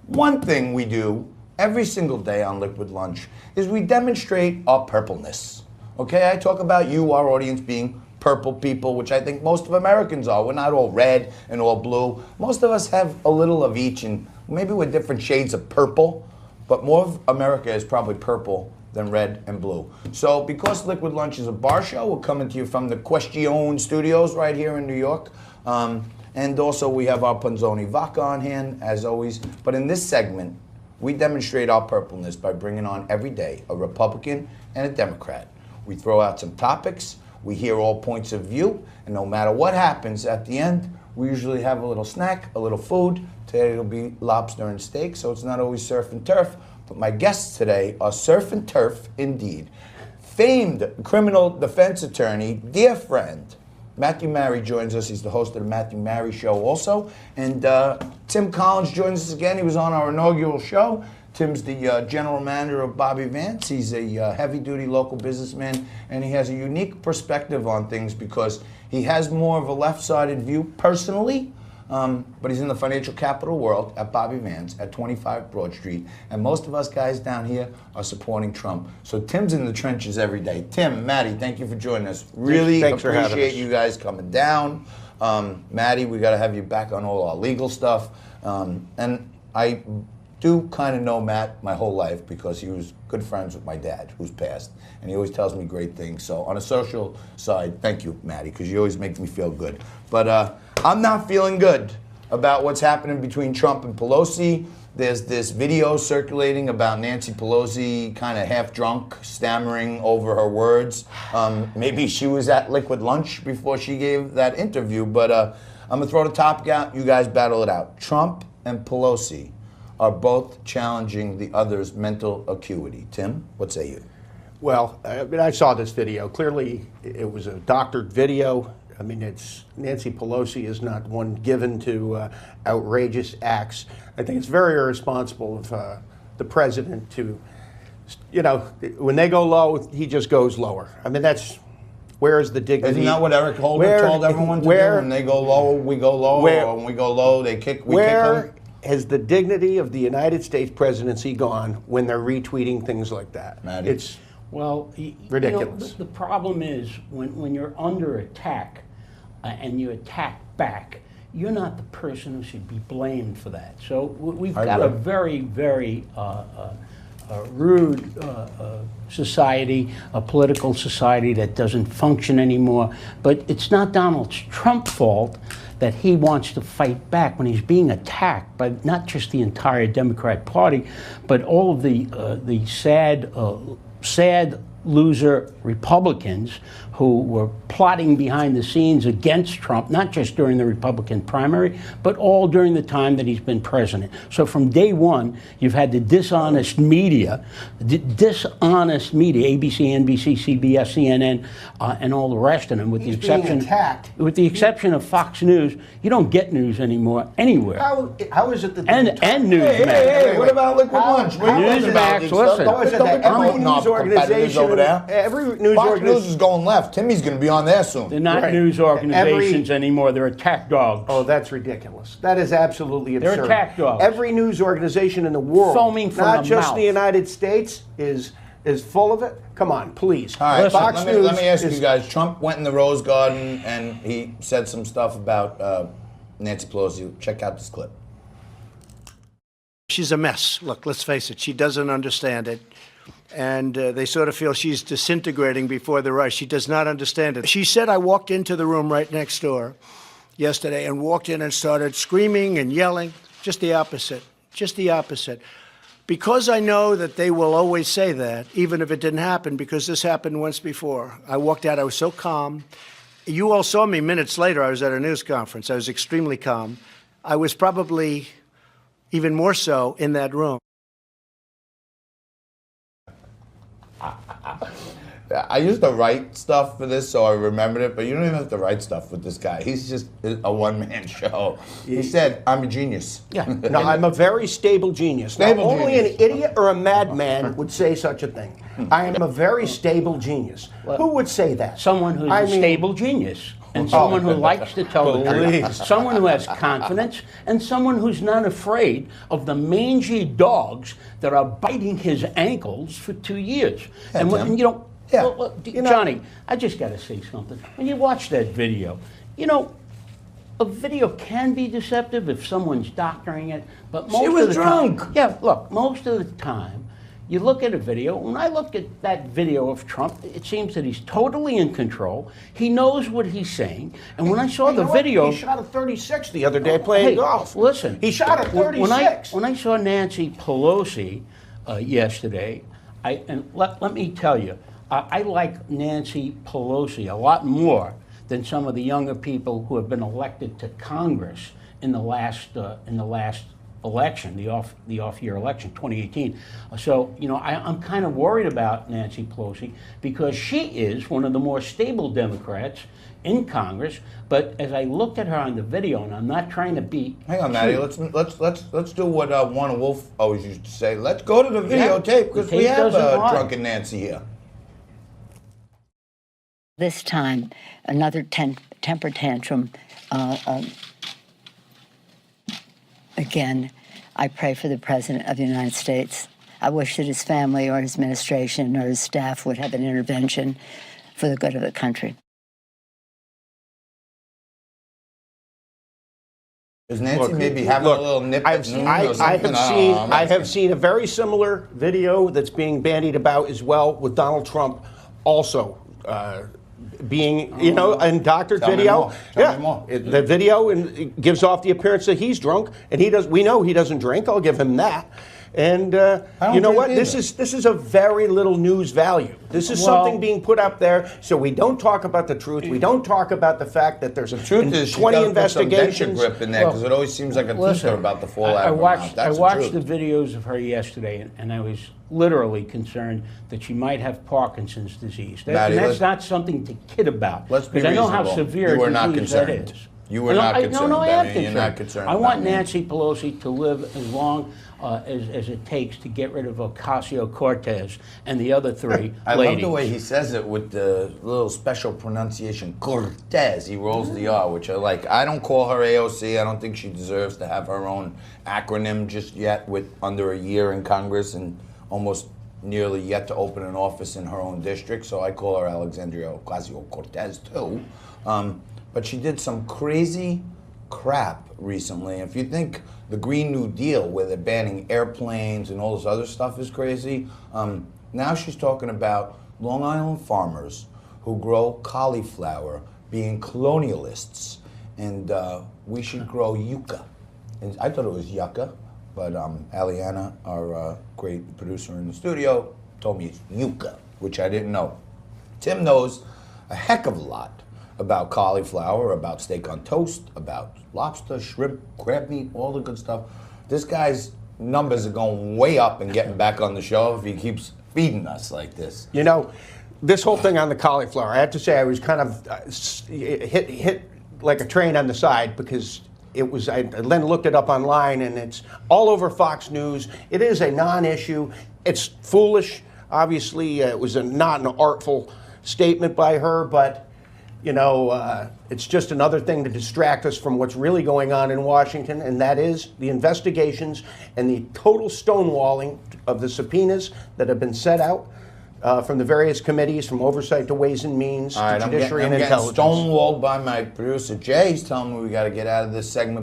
One thing we do every single day on Liquid Lunch is we demonstrate our purpleness. Okay, I talk about you, our audience, being purple people, which I think most of Americans are. We're not all red and all blue. Most of us have a little of each, and maybe we're different shades of purple, but more of America is probably purple than red and blue. So because Liquid Lunch is a bar show, we're coming to you from the Question Studios right here in New York. And also we have our Panzoni vodka on hand, as always. But in this segment, we demonstrate our purpleness by bringing on every day a Republican and a Democrat. We throw out some topics, we hear all points of view, and no matter what happens at the end, we usually have a little snack, a little food. Today it'll be lobster and steak, so it's not always surf and turf. But my guests today are surf and turf indeed. Famed criminal defense attorney, dear friend, Mathew Marry joins us. He's the host of the Mathew Marry Show also. And Tim Collins joins us again. He was on our inaugural show. Tim's the general manager of Bobby Vance. He's a heavy-duty local businessman, and he has a unique perspective on things because he has more of a left-sided view personally, but he's in the financial capital world at Bobby Vance at 25 Broad Street, and most of us guys down here are supporting Trump. So Tim's in the trenches every day. Tim, Maddie, thank you for joining us. Really appreciate you guys coming down. Maddie, we got to have you back on all our legal stuff. And I do kind of know Matt my whole life because he was good friends with my dad, who's passed, and he always tells me great things. So on a social side, thank you, Maddie, because you always make me feel good. But I'm not feeling good about what's happening between Trump and Pelosi. There's this video circulating about Nancy Pelosi kind of half drunk, stammering over her words. Maybe she was at Liquid Lunch before she gave that interview, but I'm gonna throw the topic out. You guys battle it out. Trump and Pelosi are both challenging the other's mental acuity. Tim, what say you? Well, I saw this video. Clearly, it was a doctored video. I mean, Nancy Pelosi is not one given to outrageous acts. I think it's very irresponsible of the president to, when they go low, he just goes lower. I mean, where is the dignity? Isn't that what Eric Holder told everyone to do? When they go low, we go low, or when we go low, we kick them? Has the dignity of the United States presidency gone when they're retweeting things like that? Maddie? It's ridiculous. The problem is when you're under attack and you attack back, you're not the person who should be blamed for that. So we've got a very, very rude society, a political society that doesn't function anymore. But it's not Donald Trump's fault that he wants to fight back when he's being attacked by not just the entire Democrat Party, but all of the sad loser Republicans who were plotting behind the scenes against Trump, not just during the Republican primary, but all during the time that he's been president. So from day one, you've had the dishonest media, ABC, NBC, CBS, CNN, and all the rest of them, with the exception of Fox News. You don't get news anymore anywhere. How is it that and Newsmax? Hey, what about Liquid Lunch? Newsmax, listen. Every news organization over there. Every news Fox organization News is going left. Timmy's going to be on there soon. They're not news organizations anymore. They're attack dogs. Oh, that's ridiculous. That is absolutely absurd. They're attack dogs. Every news organization in the world, foaming from not the just mouth. the United States, is full of it. Come on, please. All right, Listen, Fox let me ask you guys. Trump went in the Rose Garden and he said some stuff about Nancy Pelosi. Check out this clip. She's a mess. Look, let's face it. She doesn't understand it. And they sort of feel she's disintegrating before the rush. She does not understand it. She said I walked into the room right next door yesterday and walked in and started screaming and yelling. Just the opposite. Just the opposite. Because I know that they will always say that, even if it didn't happen, because this happened once before. I walked out. I was so calm. You all saw me minutes later. I was at a news conference. I was extremely calm. I was probably even more so in that room. I used to write stuff for this, so I remembered it, but you don't even have to write stuff with this guy. He's just a one-man show. He said, I'm a genius. Yeah, no, I'm a very stable genius. Only an idiot or a madman would say such a thing. I am a very stable genius. Who would say that? Someone who's a stable genius. and someone who likes to tell the truth, someone who has confidence, and someone who's not afraid of the mangy dogs that are biting his ankles for 2 years. Yeah, and Tim. you know, Yeah. well, Johnny, I just got to say something. When you watch that video, you know, a video can be deceptive if someone's doctoring it, but most was of the drunk. time, yeah, look, most of the time, you look at a video. When I look at that video of Trump, it seems that he's totally in control. He knows what he's saying. And when I saw the video, he shot a 36 the other day playing hey, golf. Listen, he shot a 36. When I saw Nancy Pelosi yesterday, let me tell you, I like Nancy Pelosi a lot more than some of the younger people who have been elected to Congress in the last election, the off-year election, 2018. So, you know, I'm kind of worried about Nancy Pelosi because she is one of the more stable Democrats in Congress. But as I looked at her on the video, and I'm not trying to be Hang on, Maddie. Let's do what Warner Wolf always used to say. Let's go to the videotape because we have drunken Nancy here. This time, another temper tantrum. Again, I pray for the President of the United States. I wish that his family or his administration or his staff would have an intervention for the good of the country. Is Nancy maybe having a little nip at noon or something? I have seen a very similar video that's being bandied about as well with Donald Trump also being, you know, a doctored video. Tell me more. The video it gives off the appearance that he's drunk, and he does. We know he doesn't drink. I'll give him that. And you know what? This is a very little news value. This is something being put up there so we don't talk about the truth. We don't talk about the fact that there's The truth is, 20 investigations. Grip in there because it always seems like a tooth about to fall out of her mouth. I watched the videos of her yesterday, and I was literally concerned that she might have Parkinson's disease. That's not something to kid about. Let's be because I know how reasonable. severe You were a not disease that concerned. is. You were not concerned. No, I am You're concerned. not concerned I want about me. Nancy Pelosi to live as long as it takes to get rid of Ocasio-Cortez and the other three I ladies. love the way he says it with the little special pronunciation, Cortez. He rolls the R, which I like. I don't call her AOC. I don't think she deserves to have her own acronym just yet with under a year in Congress and almost nearly yet to open an office in her own district. So I call her Alexandria Ocasio-Cortez too. But she did some crazy crap recently. If you think the Green New Deal, where they're banning airplanes and all this other stuff is crazy, now she's talking about Long Island farmers who grow cauliflower being colonialists, and we should grow yucca. And I thought it was yucca, but Aliana, our great producer in the studio, told me it's yucca, which I didn't know. Tim knows a heck of a lot about cauliflower, about steak on toast, about lobster, shrimp, crab meat, all the good stuff. This guy's numbers are going way up and getting back on the show if he keeps feeding us like this. You know, this whole thing on the cauliflower, I have to say I was kind of hit like a train on the side because it was, I then looked it up online and it's all over Fox News. It is a non-issue. It's foolish. Obviously, it was not an artful statement by her, but you know, it's just another thing to distract us from what's really going on in Washington, and that is the investigations and the total stonewalling of the subpoenas that have been set out from the various committees, from oversight to Ways and Means to Judiciary and Intelligence. I'm getting stonewalled by my producer Jay. He's telling me we got to get out of this segment.